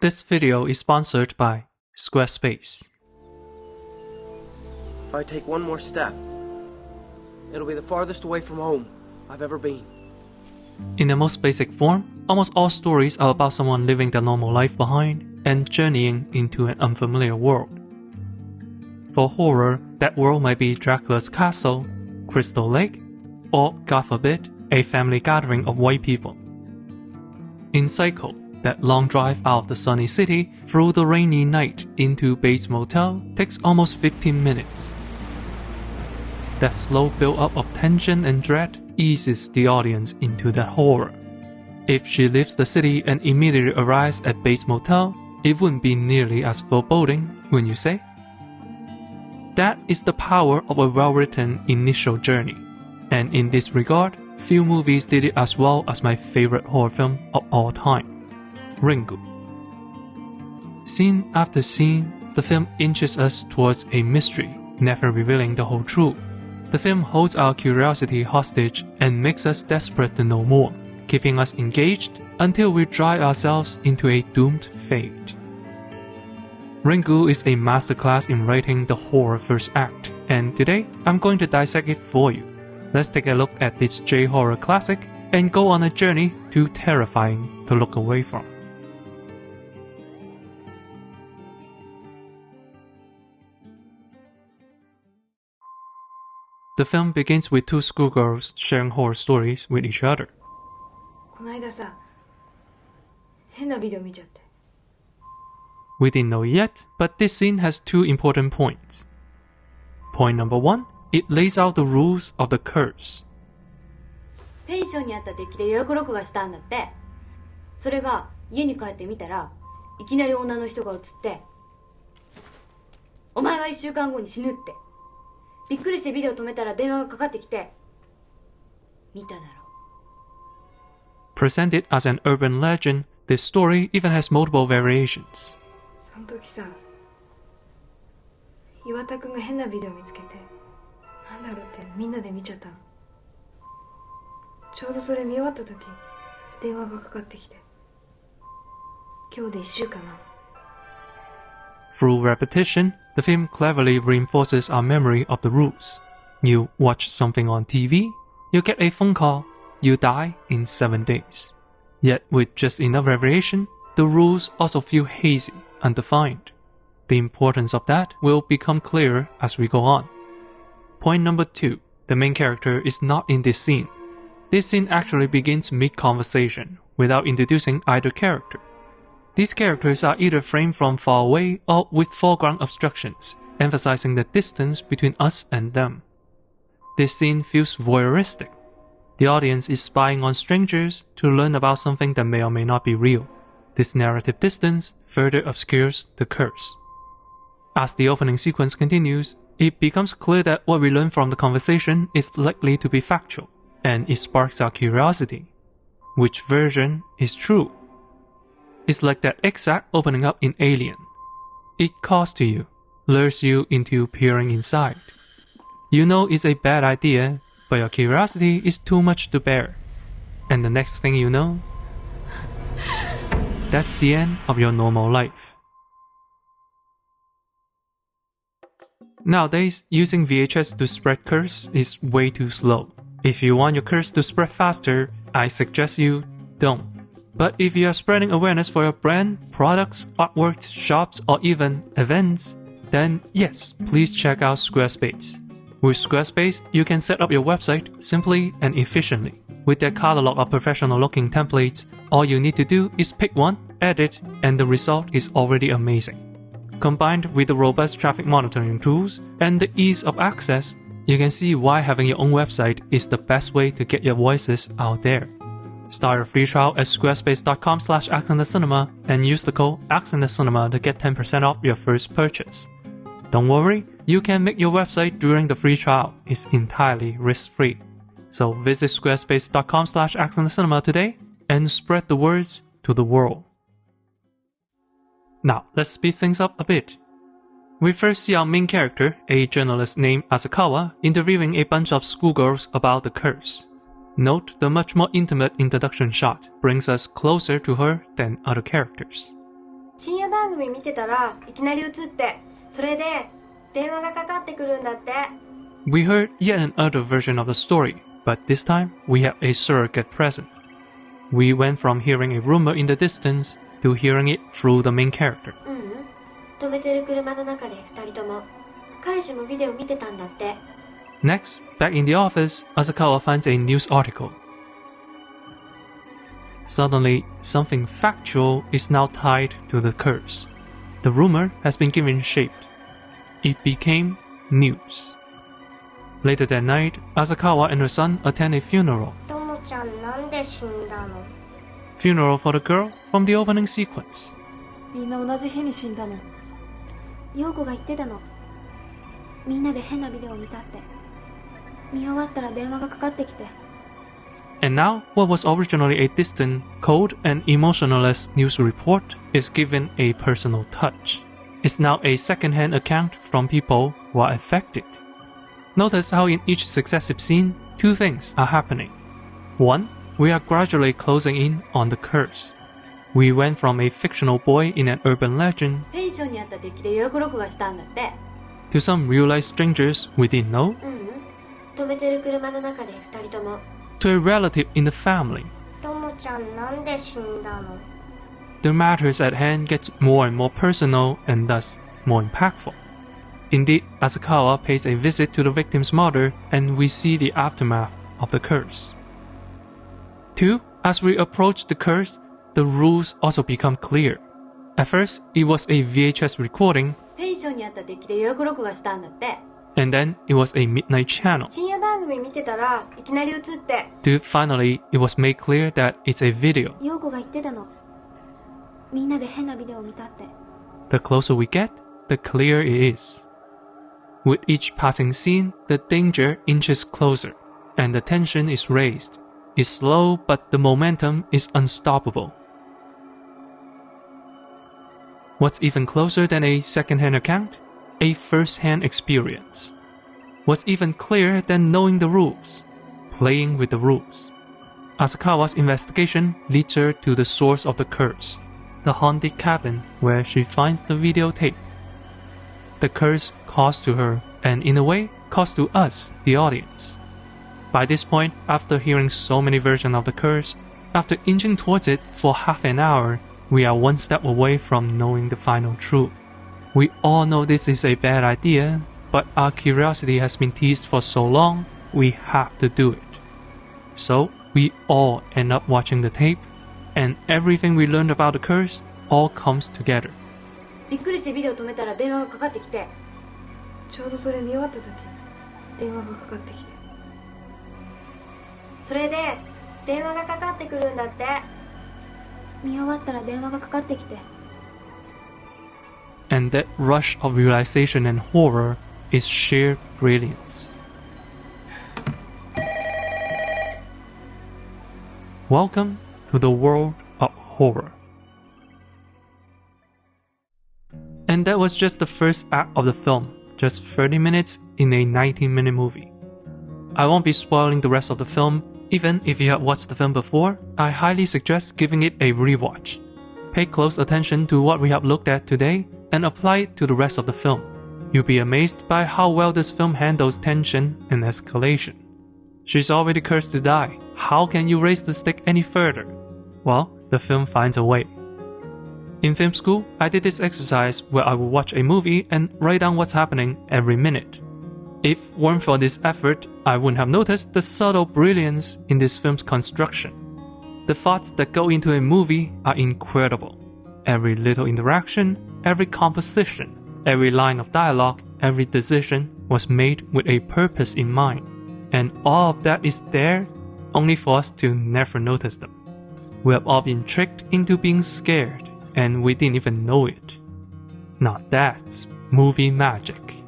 This video is sponsored by Squarespace. If I take one more step, it'll be the farthest away from home I've ever been. In the most basic form, almost all stories are about someone leaving their normal life behind and journeying into an unfamiliar world. For horror, that world might be Dracula's castle, Crystal Lake, or, God forbid, a family gathering of white people. In Psycho, that long drive out of the sunny city through the rainy night into Bates Motel takes almost 15 minutes. That slow build-up of tension and dread eases the audience into that horror. If she leaves the city and immediately arrives at Bates Motel, it wouldn't be nearly as foreboding, wouldn't you say? That is the power of a well-written initial journey, and in this regard, few movies did it as well as my favorite horror film of all time, Ringu. Scene after scene, the film inches us towards a mystery, never revealing the whole truth. The film holds our curiosity hostage and makes us desperate to know more, keeping us engaged until we drive ourselves into a doomed fate. Ringu is a masterclass in writing the horror first act, and today I'm going to dissect it for you. Let's take a look at this J-horror classic and go on a journey too terrifying to look away from. The film begins with two schoolgirls sharing horror stories with each other. この間さ、変なビデオ見ちゃって。 We didn't know yet, but this scene has two important points. Point number one, it lays out the rules of the curse. ペンションにあったデッキで予約録画したんだって。それが家に帰ってみたら、いきなり女の人が映って、お前は1週間後に死ぬって。びっくりしてビデオ止めたら電話がかかってきて、見ただろ。Presented as an urban legend, this story even has multiple variations. その時さ、岩田くんが変なビデオ見つけて、なんだろうってみんなで見ちゃったの。ちょうどそれ見終わった時、電話がかかってきて。今日で1週間なの。Through repetition, the film cleverly reinforces our memory of the rules. You watch something on TV, you get a phone call, you die in 7 days. Yet with just enough variation, the rules also feel hazy, undefined. The importance of that will become clearer as we go on. Point number two, the main character is not in this scene. This scene actually begins mid-conversation, without introducing either character. These characters are either framed from far away or with foreground obstructions, emphasizing the distance between us and them. This scene feels voyeuristic. The audience is spying on strangers to learn about something that may or may not be real. This narrative distance further obscures the curse. As the opening sequence continues, it becomes clear that what we learn from the conversation is likely to be factual, and it sparks our curiosity. Which version is true? It's like that exact opening up in Alien. It calls to you, lures you into peering inside. You know it's a bad idea, but your curiosity is too much to bear. And the next thing you know, that's the end of your normal life. Nowadays, using VHS to spread curse is way too slow. If you want your curse to spread faster, I suggest you don't. But if you are spreading awareness for your brand, products, artworks, shops, or even events, then yes, please check out Squarespace. With Squarespace, you can set up your website simply and efficiently. With their catalog of professional-looking templates, all you need to do is pick one, edit, and the result is already amazing. Combined with the robust traffic monitoring tools and the ease of access, you can see why having your own website is the best way to get your voices out there. Start a free trial at squarespace.com/accentthecinema and use the code accentthecinema to get 10% off your first purchase. Don't worry, you can make your website during the free trial. It's entirely risk-free. So visit squarespace.com/accentthecinema today and spread the words to the world. Now, let's speed things up a bit. We first see our main character, a journalist named Asakawa, interviewing a bunch of schoolgirls about the curse. Note the much more intimate introduction shot brings us closer to her than other characters. 深夜番組見てたらいきなり映って、それで電話がかかってくるんだって。 We heard yet another version of the story, but this time we had a surrogate present. We went from hearing a rumor in the distance to hearing it through the main character. 止めてる車の中で2人とも彼氏もビデオ見てたんだって。 Next, back in the office, Asakawa finds a news article. Suddenly, something factual is now tied to the curse. The rumor has been given shape. It became news. Later that night, Asakawa and her son attend a funeral. ともちゃんなんで死んだの？ Funeral for the girl from the opening sequence. みんな同じ日に死んだの。陽子が言ってたの。みんなで変なビデオを見たって。見終わったら電話がかかってきて。 And now, what was originally a distant, cold, and emotionless news report is given a personal touch. It's now a second-hand account from people who are affected. Notice how in each successive scene, two things are happening. One, we are gradually closing in on the curse. We went from a fictional boy in an urban legend ペンションにあった敵で予約録画したんだって。 to some real-life strangers we didn't know 止めてる車の中で2人とも to a relative in the family. ともちゃんなんで死んだの？ The matters at hand gets more and more personal and thus more impactful. Indeed, Asakawa pays a visit to the victim's mother and we see the aftermath of the curse. 2. As we approach the curse, the rules also become clear. At first, it was a VHS recording, ペンションにあった敵で予約録画したんだって。 and then it was a midnight channel, 深夜番組見てたらいきなり映って。 to finally it was made clear that it's a video. 陽子が言ってたの。みんなで変なビデオを見たって。 The closer we get, the clearer it is. With each passing scene, the danger inches closer, and the tension is raised. It's slow, but the momentum is unstoppable. What's even closer than a second-hand account? A first-hand experience. What's even clearer than knowing the rules? Playing with the rules. Asakawa's investigation leads her to the source of the curse, the haunted cabin where she finds the videotape. The curse caused to her, and in a way, caused to us, the audience. By this point, after hearing so many versions of the curse, after inching towards it for half an hour, we are one step away from knowing the final truth. We all know this is a bad idea, but our curiosity has been teased for so long, we have to do it. So, we all end up watching the tape, and everything we learned about the curse all comes together. びっくりしてビデオ止めたら電話がかかってきて。ちょうどそれ見終わった時、電話がかかってきて。それで電話がかかってくるんだって。見終わったら電話がかかってきて。 And that rush of realization and horror is sheer brilliance. Welcome to the world of horror. And that was just the first act of the film, just 30 minutes in a 19-minute movie. I won't be spoiling the rest of the film. Even if you have watched the film before, I highly suggest giving it a rewatch. Pay close attention to what we have looked at today and apply it to the rest of the film. You'll be amazed by how well this film handles tension and escalation. She's already cursed to die. How can you raise the stake any further? Well, the film finds a way. In film school, I did this exercise where I would watch a movie and write down what's happening every minute. If weren't for this effort, I wouldn't have noticed the subtle brilliance in this film's construction. The thoughts that go into a movie are incredible. Every little interaction, every composition, every line of dialogue, every decision was made with a purpose in mind. And all of that is there only for us to never notice them. We have all been tricked into being scared, and we didn't even know it. Now that's movie magic.